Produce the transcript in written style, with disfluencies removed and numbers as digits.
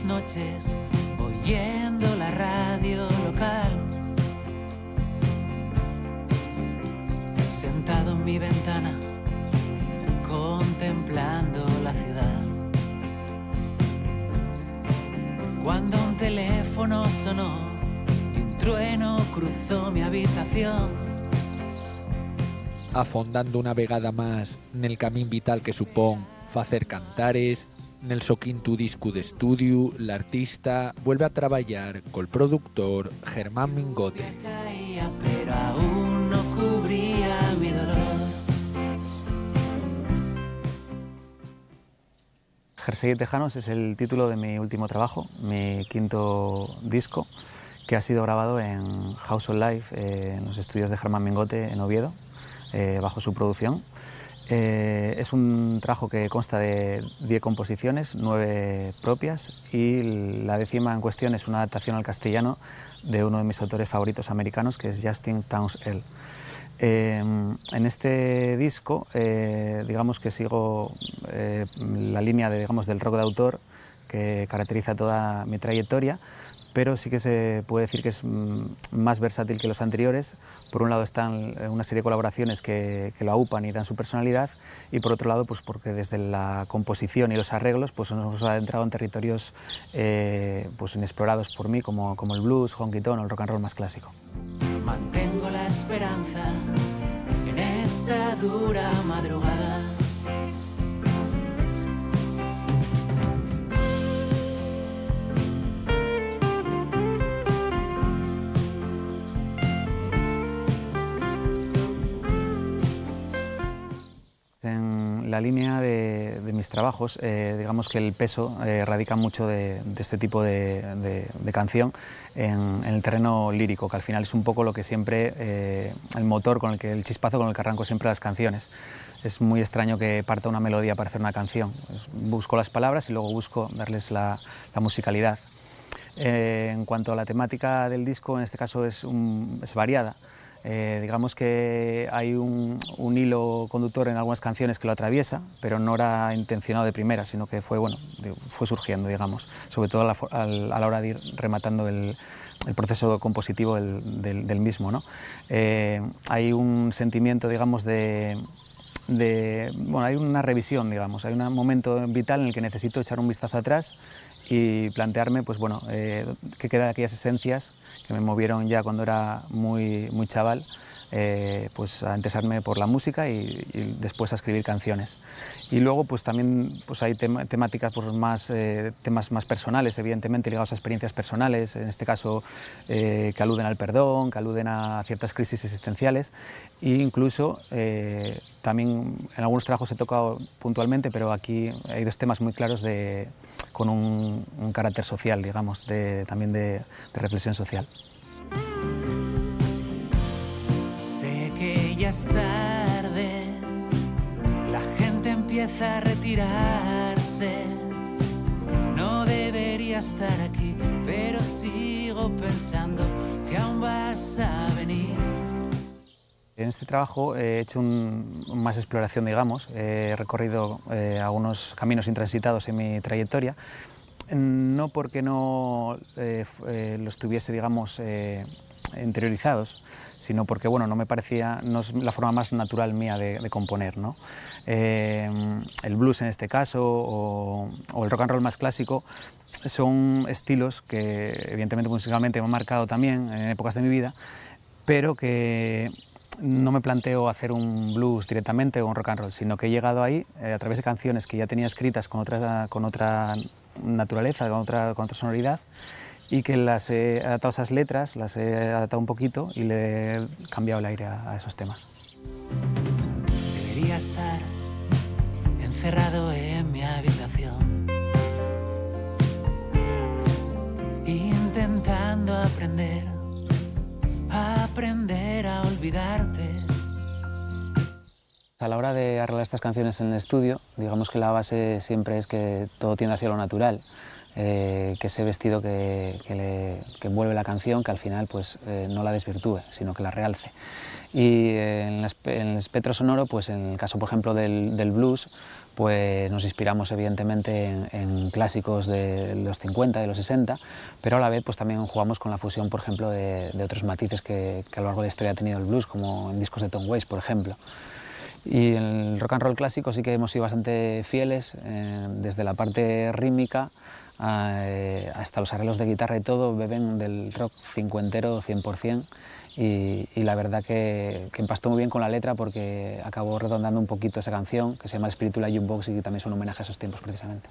las noches oyendo la radio local, sentado en mi ventana contemplando la ciudad, cuando un teléfono sonó y un trueno cruzó mi habitación. Afondando una vegada más nel camín vital que supón facer cantares, nel so quinto disco de estudio, l'artista vuelve a traballar col productor Germán Mingote. Pero aún no cubría mi dolor. Jersey Tejanos es el título de mi último trabajo, mi quinto disco, que ha sido grabado en House of Life, en los estudios de Germán Mingote en Oviedo, bajo su producción. Es un trabajo que consta de 10 composiciones, 9 propias, y la 10ª en cuestión es una adaptación al castellano de uno de mis autores favoritos americanos, que es Justin Townsend. En este disco, digamos que sigo la línea de, del rock de autor que caracteriza toda mi trayectoria, pero sí que se puede decir que es más versátil que los anteriores. Por un lado están una serie de colaboraciones que lo aupan y dan su personalidad, y por otro lado pues porque desde la composición y los arreglos pues nos hemos adentrado en territorios pues inexplorados por mí, como el blues, honky tonk o el rock and roll más clásico. Mantengo la esperanza en esta dura madrugada. En la línea de mis trabajos, digamos que el peso radica mucho de este tipo de canción en el terreno lírico, que al final es un poco lo que siempre, el motor con el que, el chispazo con el que arranco siempre las canciones. Es muy extraño que parta una melodía para hacer una canción. Busco las palabras y luego busco darles la musicalidad. En cuanto a la temática del disco, en este caso es variada. Digamos que hay un hilo conductor en algunas canciones que lo atraviesa, pero no era intencionado de primera, sino que fue surgiendo, digamos, sobre todo a la hora de ir rematando el proceso compositivo del mismo, ¿no? Hay un sentimiento, digamos, bueno, hay una revisión, digamos, hay un momento vital en el que necesito echar un vistazo atrás y plantearme, pues bueno, qué queda de aquellas esencias que me movieron ya cuando era muy chaval, pues a interesarme por la música y después a escribir canciones. Y luego pues también pues hay temáticas pues, temas más personales, evidentemente ligados a experiencias personales, en este caso que aluden al perdón, que aluden a ciertas crisis existenciales, e incluso también en algunos trabajos he tocado puntualmente, pero aquí hay dos temas muy claros con un carácter social, digamos, también de reflexión social. Sé que ya es tarde, la gente empieza a retirarse. No debería estar aquí, pero sigo pensando que aún vas a venir. En este trabajo he hecho más exploración, digamos, he recorrido algunos caminos intransitados en mi trayectoria, no porque no los tuviese, digamos, interiorizados, sino porque bueno, no me parecía, no es la forma más natural mía de componer, ¿no? El blues en este caso o el rock and roll más clásico son estilos que evidentemente musicalmente me han marcado también en épocas de mi vida, pero que no me planteo hacer un blues directamente o un rock and roll, sino que he llegado ahí a través de canciones que ya tenía escritas con otra naturaleza, con otra sonoridad, y que las he adaptado a esas letras, las he adaptado un poquito y le he cambiado el aire a esos temas. Debería estar encerrado en mi habitación, intentando aprender a olvidarte. A la hora de arreglar estas canciones en el estudio, digamos que la base siempre es que todo tiende hacia lo natural. que ese vestido que envuelve la canción, que al final pues, no la desvirtúe, sino que la realce. Y en el espectro sonoro, pues en el caso por ejemplo del blues, pues nos inspiramos evidentemente en clásicos de los 50, de los 60, pero a la vez pues también jugamos con la fusión, por ejemplo, de otros matices que a lo largo de la historia ha tenido el blues, como en discos de Tom Waits, por ejemplo. Y en el rock and roll clásico sí que hemos sido bastante fieles, desde la parte rítmica hasta los arreglos de guitarra y todo, beben del rock cincuentero 100%, y la verdad que empastó muy bien con la letra, porque acabó redondando un poquito esa canción que se llama El espíritu de la jukebox y que también es un homenaje a esos tiempos precisamente.